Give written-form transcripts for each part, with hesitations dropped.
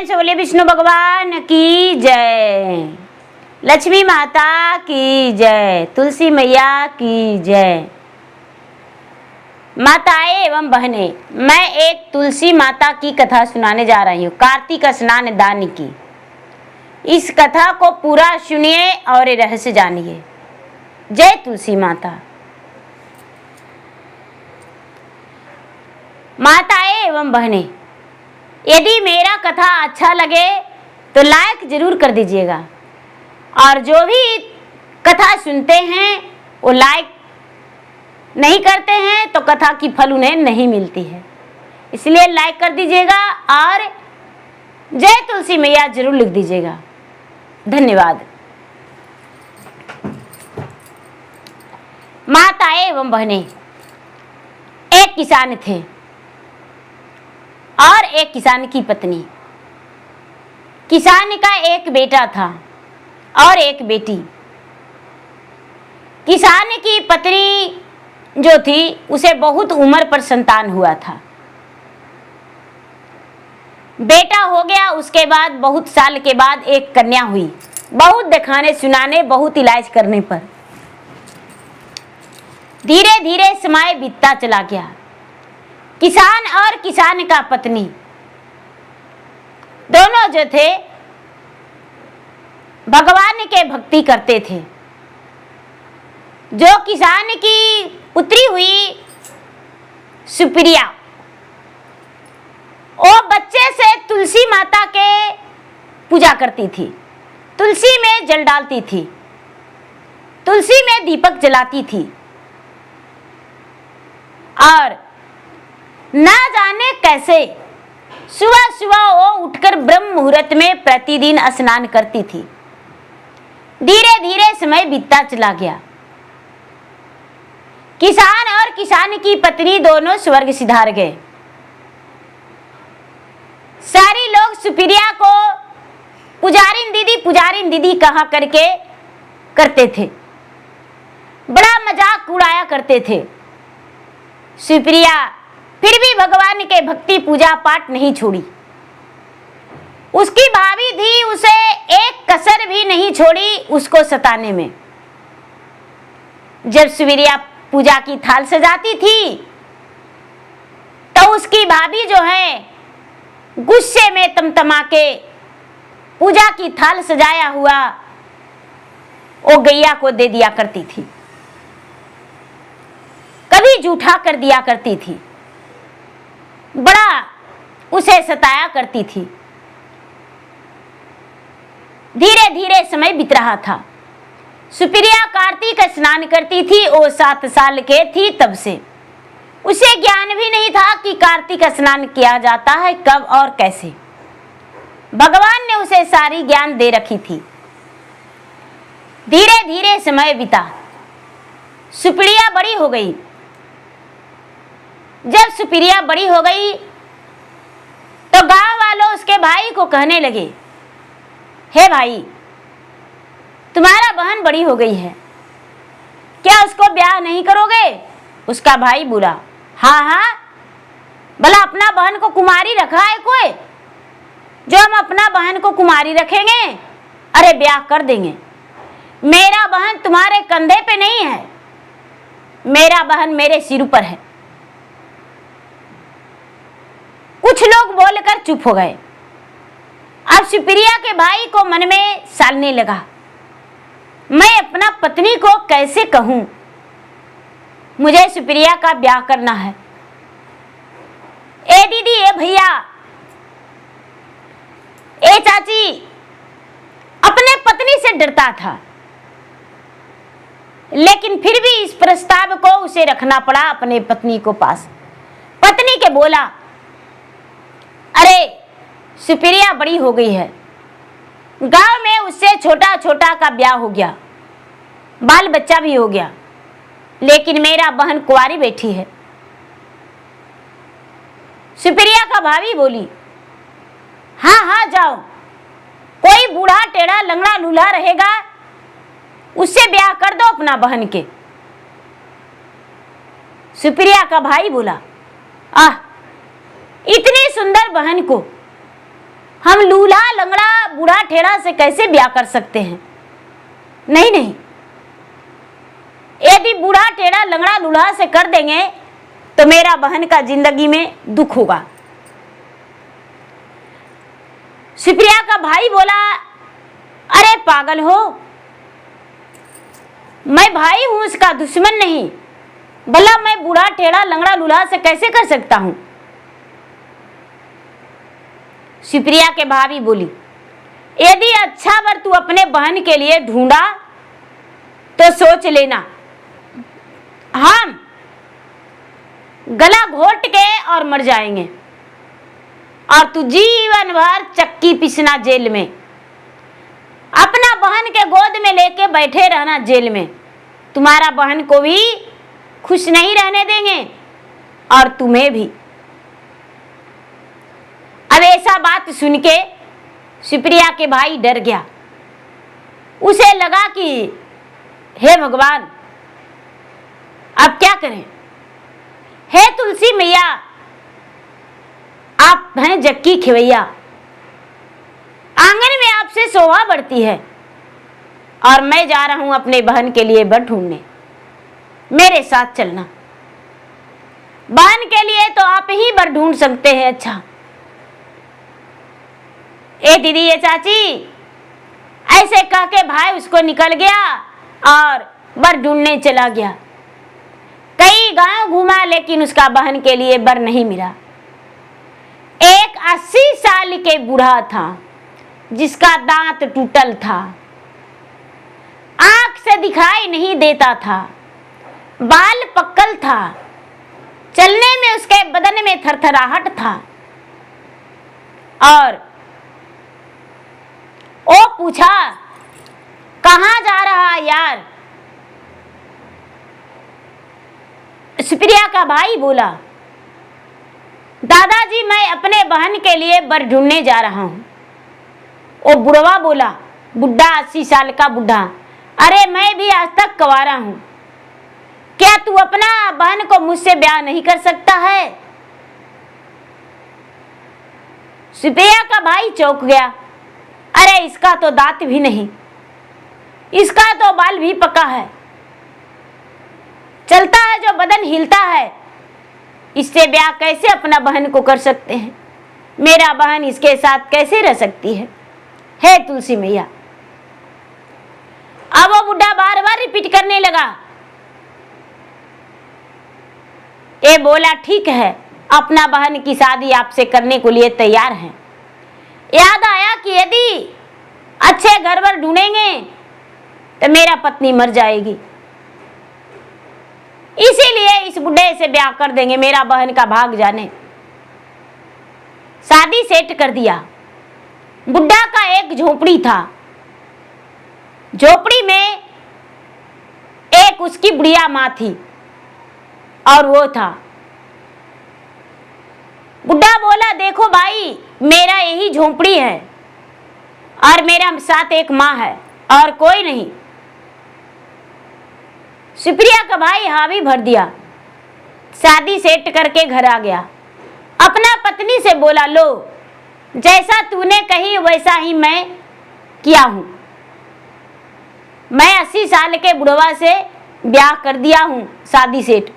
से बोले विष्णु भगवान की जय, लक्ष्मी माता की जय, तुलसी मैया की जय। माताएं एवं बहनें, मैं एक तुलसी माता की कथा सुनाने जा रही हूँ, कार्तिक स्नान दान की। इस कथा को पूरा सुनिए और रहस्य जानिए। जय तुलसी माता। माताएं एवं बहनें, यदि मेरा कथा अच्छा लगे तो लाइक जरूर कर दीजिएगा, और जो भी कथा सुनते हैं वो लाइक नहीं करते हैं तो कथा की फल उन्हें नहीं मिलती है, इसलिए लाइक कर दीजिएगा और जय तुलसी मैया जरूर लिख दीजिएगा। धन्यवाद। माताएं एवं बहनें, एक किसान थे और एक किसान की पत्नी। किसान का एक बेटा था और एक बेटी। किसान की पत्नी जो थी उसे बहुत उम्र पर संतान हुआ था। बेटा हो गया, उसके बाद बहुत साल के बाद एक कन्या हुई। बहुत दिखाने सुनाने, बहुत इलाज करने पर धीरे धीरे समय बीतता चला गया। किसान और किसान का पत्नी दोनों जो थे भगवान के भक्ति करते थे। जो किसान की पुत्री हुई सुप्रिया, वो बच्चे से तुलसी माता के पूजा करती थी, तुलसी में जल डालती थी, तुलसी में दीपक जलाती थी और ना जाने कैसे सुबह सुबह वो उठकर ब्रह्म मुहूर्त में प्रतिदिन स्नान करती थी। धीरे धीरे समय बीतता चला गया। किसान और किसान की पत्नी दोनों स्वर्ग सिधार गए। सारी लोग सुप्रिया को पुजारिन दीदी कहा करके करते थे, बड़ा मजाक उड़ाया करते थे। सुप्रिया फिर भी भगवान के भक्ति पूजा पाठ नहीं छोड़ी। उसकी भाभी थी, उसे एक कसर भी नहीं छोड़ी उसको सताने में। जब सुप्रिया पूजा की थाल सजाती थी तो उसकी भाभी जो है गुस्से में तमतमा के पूजा की थाल सजाया हुआ वो गैया को दे दिया करती थी, कभी जूठा कर दिया करती थी, बड़ा उसे सताया करती थी। धीरे धीरे समय बीत रहा था। सुप्रिया कार्तिक स्नान करती थी। वो 7 साल के थी तब से। उसे ज्ञान भी नहीं था कि कार्तिक स्नान किया जाता है कब और कैसे। भगवान ने उसे सारी ज्ञान दे रखी थी। धीरे धीरे समय बीता। सुप्रिया बड़ी हो गई। जब सुप्रिया बड़ी हो गई तो गांव वालों उसके भाई को कहने लगे, हे भाई, तुम्हारा बहन बड़ी हो गई है, क्या उसको ब्याह नहीं करोगे? उसका भाई बोला, हाँ हाँ, भला अपना बहन को कुमारी रखा है कोई जो हम अपना बहन को कुमारी रखेंगे? अरे ब्याह कर देंगे। मेरा बहन तुम्हारे कंधे पे नहीं है, मेरा बहन मेरे सिर पर है। कुछ लोग बोलकर चुप हो गए। अब सुप्रिया के भाई को मन में सालने लगा, मैं अपना पत्नी को कैसे कहूं, मुझे सुप्रिया का ब्याह करना है। ए दीदी, ए भैया, ए चाची, अपने पत्नी से डरता था, लेकिन फिर भी इस प्रस्ताव को उसे रखना पड़ा अपने पत्नी को पास। पत्नी के बोला, अरे सुप्रिया बड़ी हो गई है, गांव में उससे छोटा छोटा का ब्याह हो गया, बाल बच्चा भी हो गया, लेकिन मेरा बहन कुंवारी बैठी है। सुप्रिया का भाभी बोली, हाँ हाँ जाओ, कोई बूढ़ा टेढ़ा लंगड़ा लूल्हा रहेगा, उससे ब्याह कर दो अपना बहन के। सुप्रिया का भाई बोला, आह, इतनी सुंदर बहन को हम लूल्हा लंगड़ा बूढ़ा ठेड़ा से कैसे ब्याह कर सकते हैं? नहीं नहीं, यदि बूढ़ा टेढ़ा लंगड़ा लूल्हा से कर देंगे तो मेरा बहन का जिंदगी में दुख होगा। सुप्रिया का भाई बोला, अरे पागल हो, मैं भाई हूं, उसका दुश्मन नहीं। भला मैं बूढ़ा टेढ़ा लंगड़ा लूल्हा से कैसे कर सकता हूं? सुप्रिया के भाभी बोली, यदि अच्छा वर तू अपने बहन के लिए ढूंढा तो सोच लेना, हम गला घोट के और मर जाएंगे और तू जीवन भर चक्की पिसना जेल में, अपना बहन के गोद में लेके बैठे रहना जेल में। तुम्हारा बहन को भी खुश नहीं रहने देंगे और तुम्हें भी। अब ऐसा बात सुन के सुप्रिया के भाई डर गया। उसे लगा कि हे भगवान, अब क्या करें? हे तुलसी मैया, आप हैं जग की खिवैया, आंगन में आपसे शोभा बढ़ती है और मैं जा रहा हूं अपने बहन के लिए वर ढूंढने, मेरे साथ चलना। बहन के लिए तो आप ही वर ढूंढ सकते हैं। अच्छा ए दीदी, ये चाची, ऐसे कह के भाई उसको निकल गया और वर ढूंढने चला गया। कई गांव घूमा लेकिन उसका बहन के लिए वर नहीं मिला। एक 80 साल के बूढ़ा था जिसका दांत टूटल था, आंख से दिखाई नहीं देता था, बाल पक्कल था, चलने में उसके बदन में थरथराहट था और वो पूछा, कहाँ जा रहा यार? सुप्रिया का भाई बोला, दादाजी मैं अपने बहन के लिए वर ढूंढने जा रहा हूं। वो बुढ़वा बोला, बुढ़ा 80 साल का बुढ़ा, अरे मैं भी आज तक कुंवारा हूं, क्या तू अपना बहन को मुझसे ब्याह नहीं कर सकता है? सुप्रिया का भाई चौंक गया, अरे इसका तो दांत भी नहीं, इसका तो बाल भी पका है, चलता है जो बदन हिलता है, इससे ब्याह कैसे अपना बहन को कर सकते हैं? मेरा बहन इसके साथ कैसे रह सकती है? हे तुलसी मैया। अब वो बुढ़ा बार बार रिपीट करने लगा। ये बोला, ठीक है, अपना बहन की शादी आपसे करने को लिए तैयार हैं। याद आया कि यदि अच्छे घर वर ढूंढेंगे तो मेरा पत्नी मर जाएगी, इसीलिए इस बुढ़े से ब्याह कर देंगे, मेरा बहन का भाग जाने। शादी सेट कर दिया। बुढ़ा का एक झोपड़ी था, झोपड़ी में एक उसकी बुढ़िया माँ थी और वो था। बुढ़ा बोला, देखो भाई, मेरा यही झोपड़ी है और मेरा साथ एक माँ है और कोई नहीं। सुप्रिया का भाई हावी भर दिया, शादी सेट करके घर आ गया। अपना पत्नी से बोला, लो जैसा तूने कही वैसा ही मैं किया हूं, मैं 80 साल के बुढ़वा से ब्याह कर दिया हूं, शादी सेट।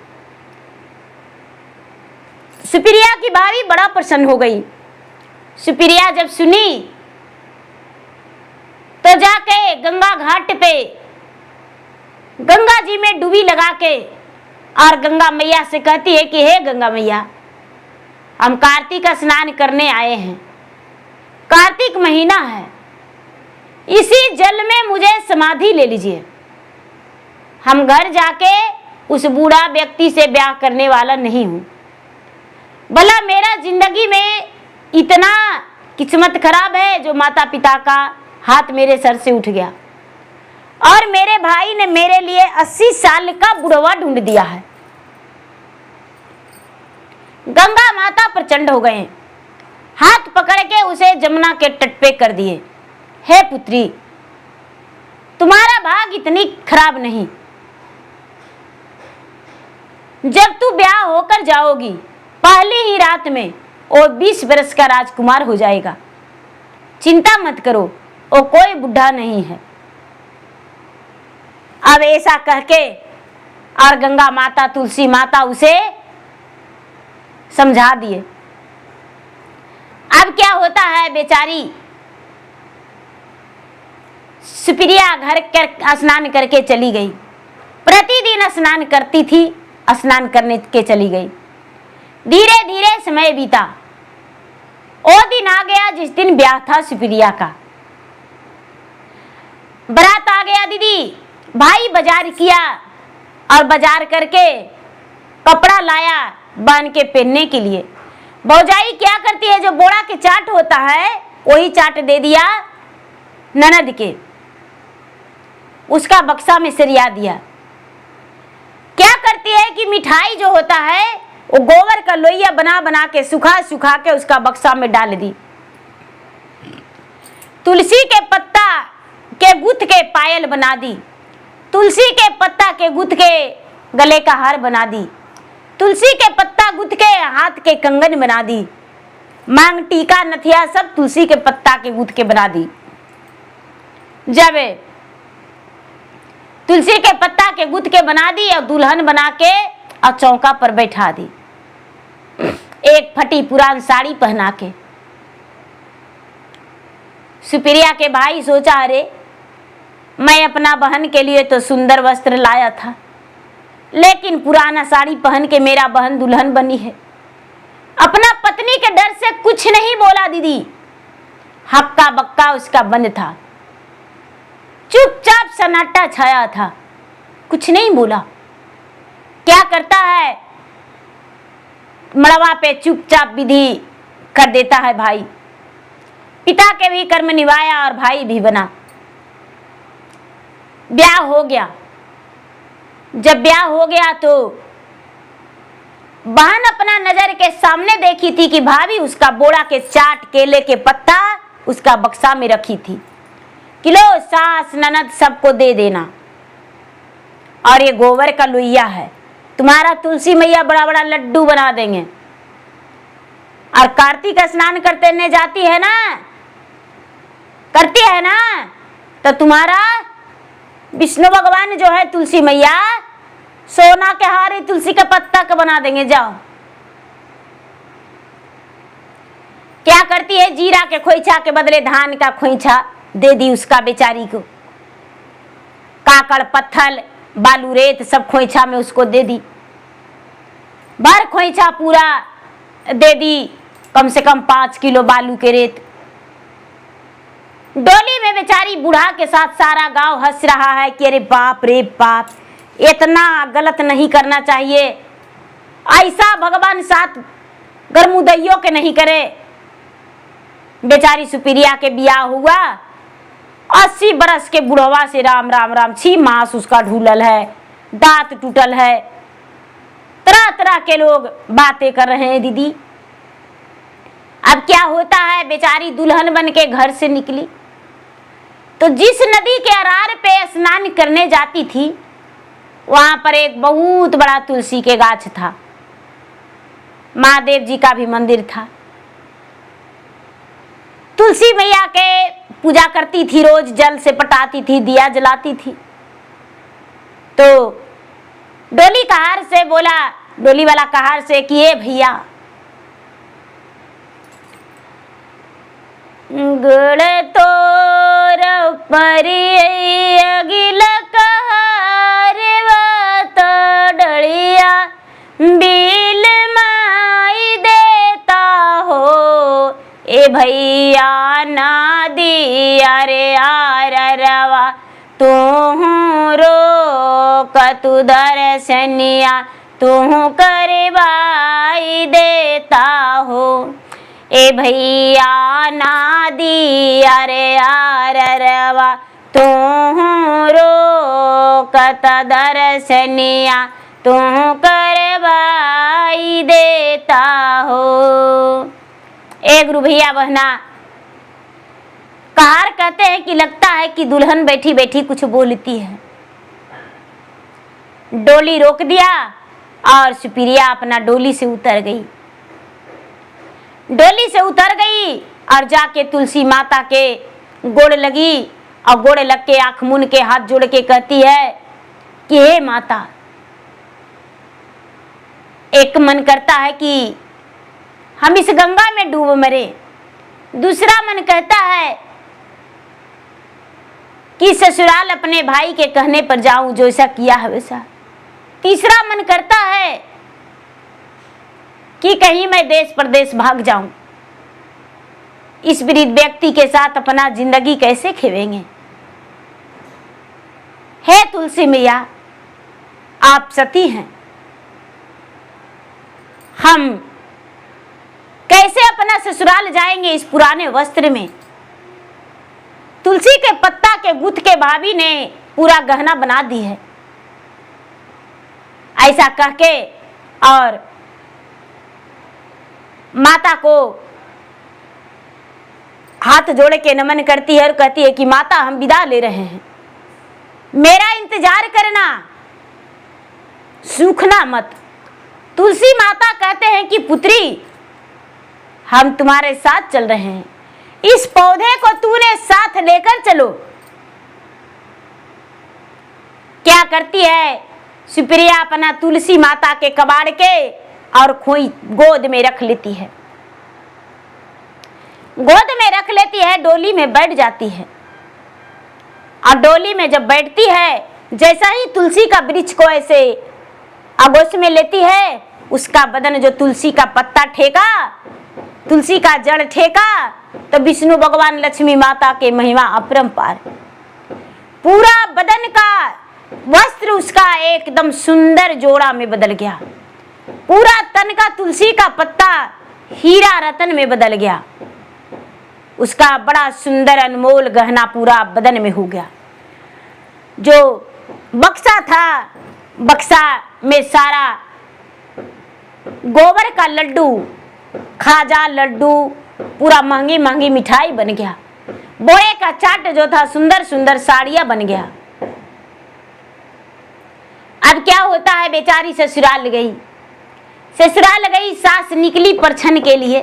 सुप्रिया की भाभी बड़ा प्रसन्न हो गई। सुप्रिया जब सुनी तो जाके गंगा घाट पे गंगा जी में डुबी लगा के और गंगा मैया से कहती है कि हे गंगा मैया, हम कार्तिक स्नान करने आए हैं, कार्तिक महीना है, इसी जल में मुझे समाधि ले लीजिए। हम घर जाके उस बूढ़ा व्यक्ति से ब्याह करने वाला नहीं हूं। भला मेरा जिंदगी में इतना किस्मत खराब है जो माता पिता का हाथ मेरे सर से उठ गया और मेरे भाई ने मेरे लिए 80 साल का बुढ़वा ढूंढ दिया है। गंगा माता प्रचंड हो गए, हाथ पकड़ के उसे जमुना के तट पे कर दिए। हे पुत्री, तुम्हारा भाग इतनी खराब नहीं, जब तू ब्याह होकर जाओगी पहली ही रात में वो 20 वर्ष का राजकुमार हो जाएगा। चिंता मत करो, वो कोई बुढ़ा नहीं है। अब ऐसा कह के और गंगा माता तुलसी माता उसे समझा दिए। अब क्या होता है, बेचारी सुप्रिया घर कर स्नान करके चली गई। प्रतिदिन स्नान करती थी, स्नान करने के चली गई। धीरे धीरे समय बीता। वो दिन आ गया जिस दिन ब्याह था सुप्रिया का। बारात आ गया दीदी। भाई बाजार किया और बाजार करके कपड़ा लाया बांध के पहनने के लिए। भौजाई क्या करती है, जो बोरा के चाट होता है वही चाट दे दिया ननद के, उसका बक्सा में सरिया दिया। क्या करती है कि मिठाई जो होता है वो गोबर का लोइया बना बना के सुखा सुखा के उसका बक्सा में डाल दी। तुलसी के पत्ता के गुथ के पायल बना दी। तुलसी के पत्ता के गुथ के गले का हार बना दी। तुलसी के पत्ता गुथ के हाथ के कंगन बना दी। मांग टीका नथिया सब तुलसी के पत्ता के गुथ के बना दी। जब तुलसी के पत्ता के गुथ के बना दी और दुल्हन बना के और चौका पर बैठा दी, एक फटी पुरान साड़ी पहना के। सुप्रिया के भाई सोचा, अरे मैं अपना बहन के लिए तो सुंदर वस्त्र लाया था, लेकिन पुराना साड़ी पहन के मेरा बहन दुल्हन बनी है। अपना पत्नी के डर से कुछ नहीं बोला दीदी। हक्का बक्का उसका बंद था। चुपचाप सन्नाटा छाया था, कुछ नहीं बोला। क्या करता है, मड़वा पे चुपचाप विधि कर देता है भाई। पिता के भी कर्म निभाया और भाई भी बना। ब्याह हो गया। जब ब्याह हो गया तो बहन अपना नजर के सामने देखी थी कि भाभी उसका बोरा के चाट केले के पत्ता उसका बक्सा में रखी थी कि लो सास ननद सबको दे देना, और ये गोबर का लोइया है, तुम्हारा तुलसी मैया बड़ा बड़ा लड्डू बना देंगे। और कार्तिक स्नान करते ने जाती है ना, करती है ना, तो तुम्हारा विष्णु भगवान जो है तुलसी मैया सोना के हारे तुलसी का पत्ता का बना देंगे। जाओ। क्या करती है, जीरा के खोइछा के बदले धान का खोइछा दे दी उसका बेचारी को। काकड़ पत्थल बालू रेत सब खोइछा में उसको दे दी। भर खोइछा पूरा दे दी, कम से कम 5 किलो बालू के रेत। डोली में बेचारी बूढ़ा के साथ सारा गांव हंस रहा है कि अरे बाप रे बाप, इतना गलत नहीं करना चाहिए, ऐसा भगवान साथ गर्मुदैयों के नहीं करे। बेचारी सुप्रिया के ब्याह हुआ, 80 बरस के बुढ़वा से राम राम राम, 6 मास उसका ढूलल है, दांत टूटल है। तरह तरह के लोग बातें कर रहे हैं दीदी। अब क्या होता है, बेचारी दुल्हन बन के घर से निकली तो जिस नदी के अरार पे स्नान करने जाती थी वहां पर एक बहुत बड़ा तुलसी के गाछ था। महादेव जी का भी मंदिर था। तुलसी मैया के पूजा करती थी, रोज जल से पटाती थी, दिया जलाती थी। तो डोली कहार से बोला, डोली वाला कहार से कि ये भैया गुड़ तोर अगिल कहार तो डलिया बिल माई देता हो, ए भैया ना दिया रे आर रवा तू रो कतु दर्शनिया तू करवाई देता हो, ए भैया ना दिया रे आर रवा तू रो कत दर्शनिया तू करवाई देता हो। एक गुरु भैया बहना कहार कहते हैं कि लगता है कि दुल्हन बैठी बैठी कुछ बोलती है। डोली रोक दिया और सुप्रिया अपना डोली से उतर गई। डोली से उतर गई और जाके तुलसी माता के गोड़ लगी और गोड़ लग के आंख मूंद के हाथ जोड़ के कहती है कि हे माता, एक मन करता है कि हम इस गंगा में डूब मरे, दूसरा मन कहता है कि ससुराल अपने भाई के कहने पर जाऊं, जो ऐसा किया है वैसा। तीसरा मन करता है कि कहीं मैं देश परदेश भाग जाऊं। इस वृद्ध व्यक्ति के साथ अपना जिंदगी कैसे खेवेंगे। हे तुलसी मैया, आप सती हैं, हम कैसे अपना ससुराल जाएंगे इस पुराने वस्त्र में। तुलसी के पत्ता के गुथ के भाभी ने पूरा गहना बना दी है। ऐसा कह के और माता को हाथ जोड़ के नमन करती है और कहती है कि माता, हम विदा ले रहे हैं, मेरा इंतजार करना, सूखना मत। तुलसी माता कहते हैं कि पुत्री, हम तुम्हारे साथ चल रहे हैं, इस पौधे को तूने साथ लेकर चलो। क्या करती है सुप्रिया, अपना तुलसी माता के कबाड़ के और खोई गोद में रख लेती है, गोद में रख लेती है, डोली में बैठ जाती है। और डोली में जब बैठती है, जैसा ही तुलसी का वृक्ष को ऐसे आगोश में लेती है, उसका बदन जो तुलसी का पत्ता ठेका, तुलसी का जड़ ठेका, तो विष्णु भगवान लक्ष्मी माता के महिमा अपरंपार। पूरा बदन का वस्त्र उसका एकदम सुंदर जोड़ा में बदल गया, पूरा तन का तुलसी का पत्ता हीरा रतन में बदल गया, उसका बड़ा सुंदर अनमोल गहना पूरा बदन में हो गया। जो बक्सा था, बक्सा में सारा गोबर का लड्डू, खाजा लड्डू, पूरा महंगी महंगी मिठाई बन गया। बोए का चाट जो था, सुंदर सुंदर साड़ियां बन गया। अब क्या होता है, बेचारी ससुराल गई, ससुराल गई, सास निकली परछन के लिए।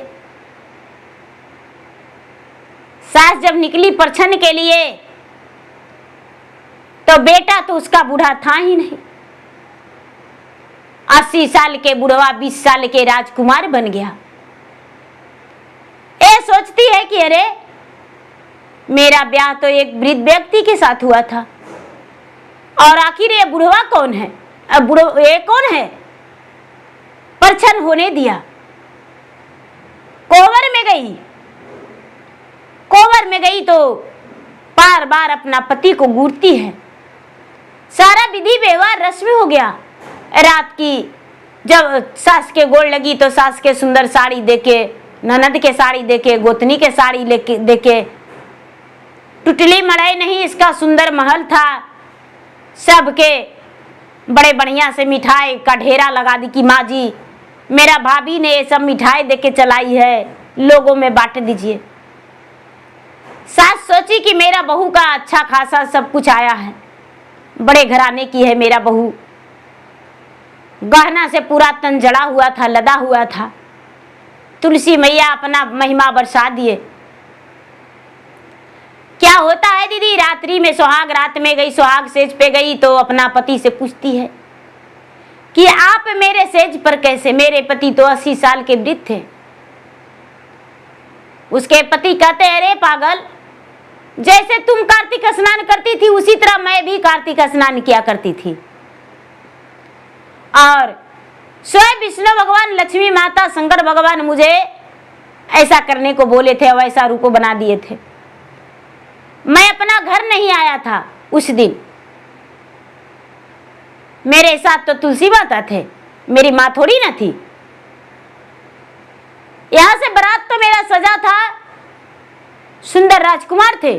सास जब निकली परछन के लिए, तो बेटा तो उसका बूढ़ा था ही नहीं, 80 साल के बुढ़वा 20 साल के राजकुमार बन गया। ये सोचती है कि अरे, मेरा ब्याह तो एक वृद्ध व्यक्ति के साथ हुआ था, और आखिर ये बुढ़वा कौन है, अब ये कौन है। परछन होने दिया, कोवर में गई, कोवर में गई तो बार बार अपना पति को घूरती है। सारा विधि व्यवहार रस्म हो गया। रात की जब सास के गोड़ लगी तो सास के सुंदर साड़ी देके, ननद के साड़ी देके, गोतनी के साड़ी लेके देके, टुटली मड़ाई नहीं, इसका सुंदर महल था, सबके बड़े बढ़िया से मिठाई का ढेरा लगा दी कि माँ जी, मेरा भाभी ने ये सब मिठाई देके चलाई है, लोगों में बांट दीजिए। सास सोची कि मेरा बहू का अच्छा खासा सब कुछ आया है, बड़े घराने की है मेरा बहू, गहना से पूरा तन जड़ा हुआ था, लदा हुआ था। तुलसी मैया अपना महिमा बरसा दिए। क्या होता है दीदी, रात्रि में सुहाग रात में गई, सुहाग सेज पे गई तो अपना पति से पूछती है कि आप मेरे सेज पर कैसे। मेरे पति तो 80 साल के वृद्ध थे। उसके पति कहते हैं, अरे पागल, जैसे तुम कार्तिक स्नान करती थी उसी तरह मैं भी कार्तिक स्नान किया करती थी, और स्वयं विष्णु भगवान, लक्ष्मी माता, शंकर भगवान मुझे ऐसा करने को बोले थे, वैसा रूप बना दिए थे। मैं अपना घर नहीं आया था उस दिन, मेरे साथ तो तुलसी माता थे, मेरी माँ थोड़ी ना थी। यहां से बारात तो मेरा सजा था, सुंदर राजकुमार थे,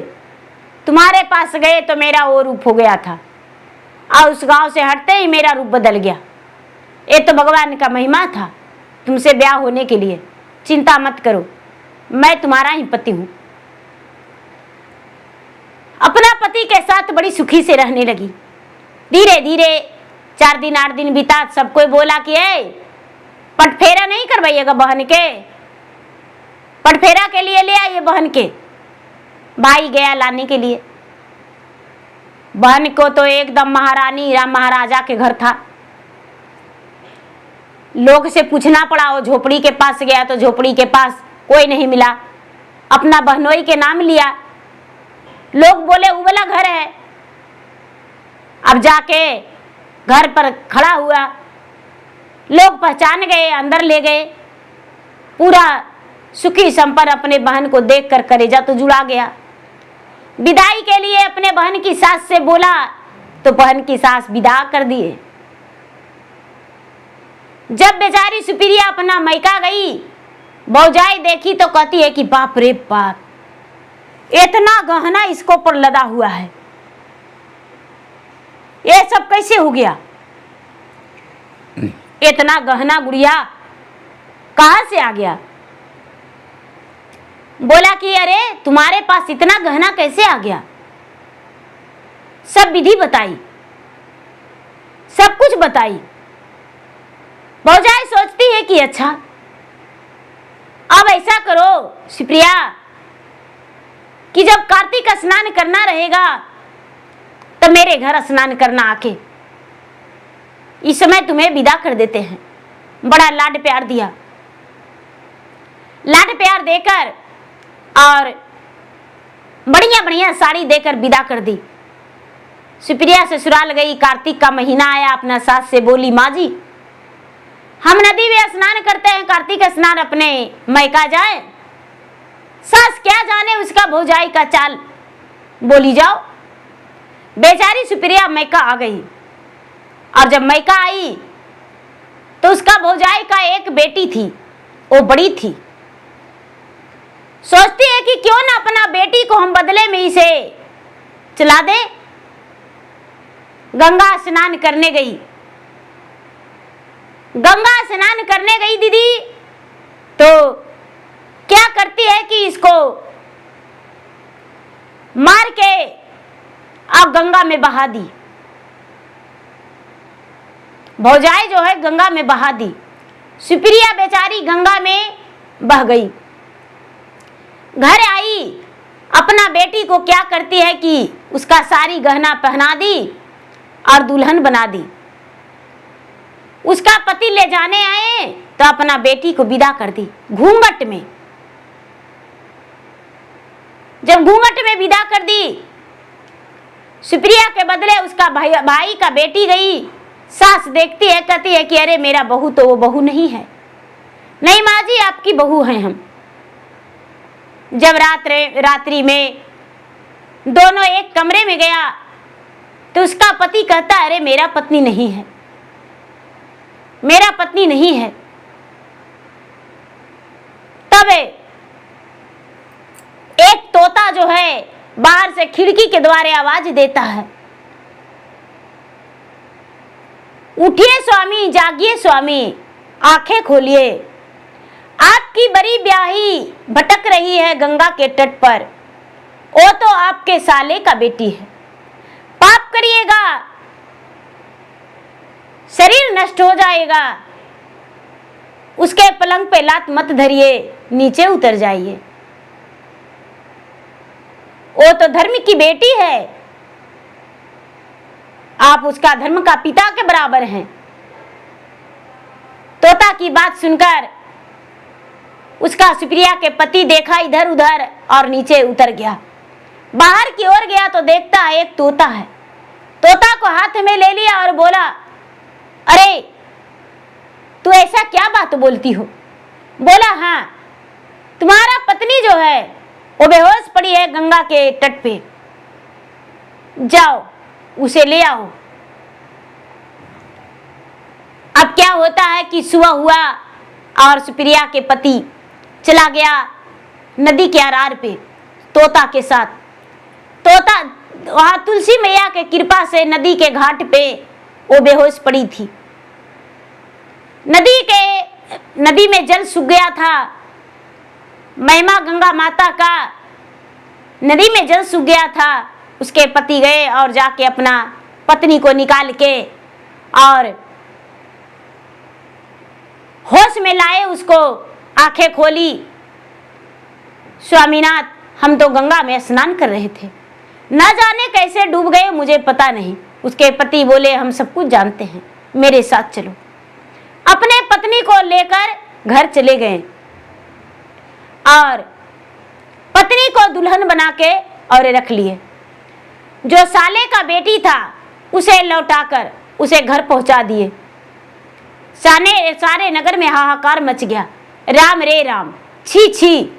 तुम्हारे पास गए तो मेरा वो रूप हो गया था, और उस गांव से हटते ही मेरा रूप बदल गया। ये तो भगवान का महिमा था तुमसे ब्याह होने के लिए, चिंता मत करो, मैं तुम्हारा ही पति हूं। अपना पति के साथ बड़ी सुखी से रहने लगी। धीरे धीरे 4 दिन 8 दिन बीता, सबको बोला कि पट फेरा नहीं करवाइएगा बहन के, पटफेरा के लिए ले आइए बहन के। भाई गया लाने के लिए। बहन को तो एकदम महारानी राम महाराजा के घर था। लोग से पूछना पड़ा, वो झोपड़ी के पास गया तो झोपड़ी के पास कोई नहीं मिला। अपना बहनोई के नाम लिया, लोग बोले वो वाला घर है। अब जाके घर पर खड़ा हुआ, लोग पहचान गए, अंदर ले गए। पूरा सुखी संपन्न अपने बहन को देखकर कलेजा तो जुड़ा गया। विदाई के लिए अपने बहन की सास से बोला तो बहन की सास विदा कर दिए। जब बेचारी सुप्रिया अपना मैका गई, भौजाई देखी तो कहती है कि बाप रे बाप, इतना गहना इसको पर लदा हुआ है, ये सब कैसे हो गया? इतना गहना गुड़िया कहां से आ गया? बोला कि अरे तुम्हारे पास इतना गहना कैसे आ गया? सब विधि बताई, सब कुछ बताई। भौजाई सोचती है कि अच्छा, अब ऐसा करो सुप्रिया कि जब कार्तिक स्नान करना रहेगा तो मेरे घर स्नान करना आके, इस समय तुम्हें विदा कर देते हैं। बड़ा लाड प्यार दिया, लाड प्यार देकर और बढ़िया बढ़िया साड़ी देकर विदा कर दी। सुप्रिया ससुराल गई। कार्तिक का महीना आया, अपना सास से बोली, माँ जी हम नदी में स्नान करते हैं, कार्तिक स्नान अपने मैका जाए। सास क्या जाने उसका भौजाई का चाल, बोली जाओ। बेचारी सुप्रिया मैका आ गई, और जब मैका आई तो उसका भौजाई का एक बेटी थी, वो बड़ी थी। सोचती है कि क्यों ना अपना बेटी को हम बदले में इसे चला दें। गंगा स्नान करने गई, गंगा स्नान करने गई दीदी, तो क्या करती है कि इसको मार के अब गंगा में बहा दी। भौजाई जो है गंगा में बहा दी। सुप्रिया बेचारी गंगा में बह गई। घर आई, अपना बेटी को क्या करती है कि उसका सारी गहना पहना दी और दुल्हन बना दी। उसका पति ले जाने आए तो अपना बेटी को विदा कर दी घूंघट में। जब घूंघट में विदा कर दी, सुप्रिया के बदले उसका भाई का बेटी गई। सास देखती है, कहती है कि अरे मेरा बहू तो वो बहू नहीं है। नहीं माँ जी, आपकी बहू हैं हम। जब रात्रि में दोनों एक कमरे में गया तो उसका पति कहता है, अरे मेरा पत्नी नहीं है, मेरा पत्नी नहीं है। तब एक तोता जो है बाहर से खिड़की के द्वारे आवाज देता है, उठिए स्वामी, जागिए स्वामी, आंखें खोलिए, आपकी बड़ी ब्याही भटक रही है गंगा के तट पर। वो तो आपके साले का बेटी है, पाप करिएगा, शरीर नष्ट हो जाएगा, उसके पलंग पे लात मत धरिए, नीचे उतर जाइए। वो तो धर्म की बेटी है, आप उसका धर्म का पिता के बराबर हैं। तोता की बात सुनकर उसका सुप्रिया के पति देखा इधर उधर और नीचे उतर गया। बाहर की ओर गया तो देखता है एक तोता है। तोता को हाथ में ले लिया और बोला, अरे तू ऐसा क्या बात बोलती हो? बोला, हाँ, तुम्हारा पत्नी जो है वो बेहोश पड़ी है गंगा के तट पे, जाओ उसे ले आओ। अब क्या होता है कि सुबह हुआ और सुप्रिया के पति चला गया नदी के आरार पे तोता के साथ। तोता वहां तुलसी मैया के कृपा से नदी के घाट पे वो बेहोश पड़ी थी। नदी में जल सूख गया था। महिमा गंगा माता का, नदी में जल सूख गया था। उसके पति गए और जाके अपना पत्नी को निकाल के और होश में लाए, उसको आंखें खोली स्वामीनाथ, हम तो गंगा में स्नान कर रहे थे, ना जाने कैसे डूब गए, मुझे पता नहीं। उसके पति बोले, हम सब कुछ जानते हैं, मेरे साथ चलो। अपने पत्नी को लेकर घर चले गए और पत्नी को दुल्हन बना के और रख लिए। जो साले का बेटी था उसे लौटाकर उसे घर पहुंचा दिए। सारे नगर में हाहाकार मच गया। राम रे राम, छी छी,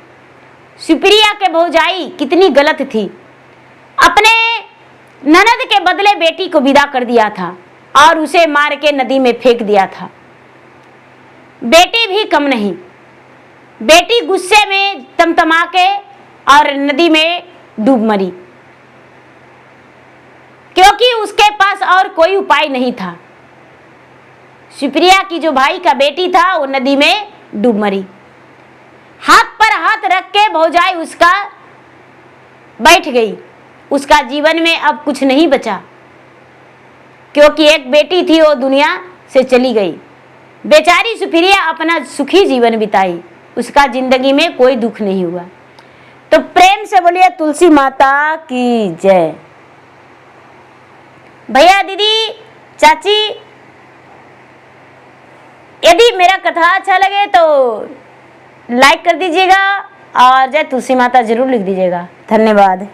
सुप्रिया के भौजाई कितनी गलत थी। अपने ननद के बदले बेटी को विदा कर दिया था और उसे मार के नदी में फेंक दिया था। बेटी भी कम नहीं, बेटी गुस्से में तमतमा के और नदी में डूब मरी, क्योंकि उसके पास और कोई उपाय नहीं था। सुप्रिया की जो भाई का बेटी था वो नदी में डूब मरी। हाथ पर हाथ रख के भौजाई उसका बैठ गई। उसका जीवन में अब कुछ नहीं बचा, क्योंकि एक बेटी थी वो दुनिया से चली गई। बेचारी सुप्रिया अपना सुखी जीवन बिताई, उसका जिंदगी में कोई दुख नहीं हुआ। तो प्रेम से बोलिए तुलसी माता की जय। भैया, दीदी, चाची, यदि मेरा कथा अच्छा लगे तो लाइक कर दीजिएगा और जय तुलसी माता जरूर लिख दीजिएगा। धन्यवाद।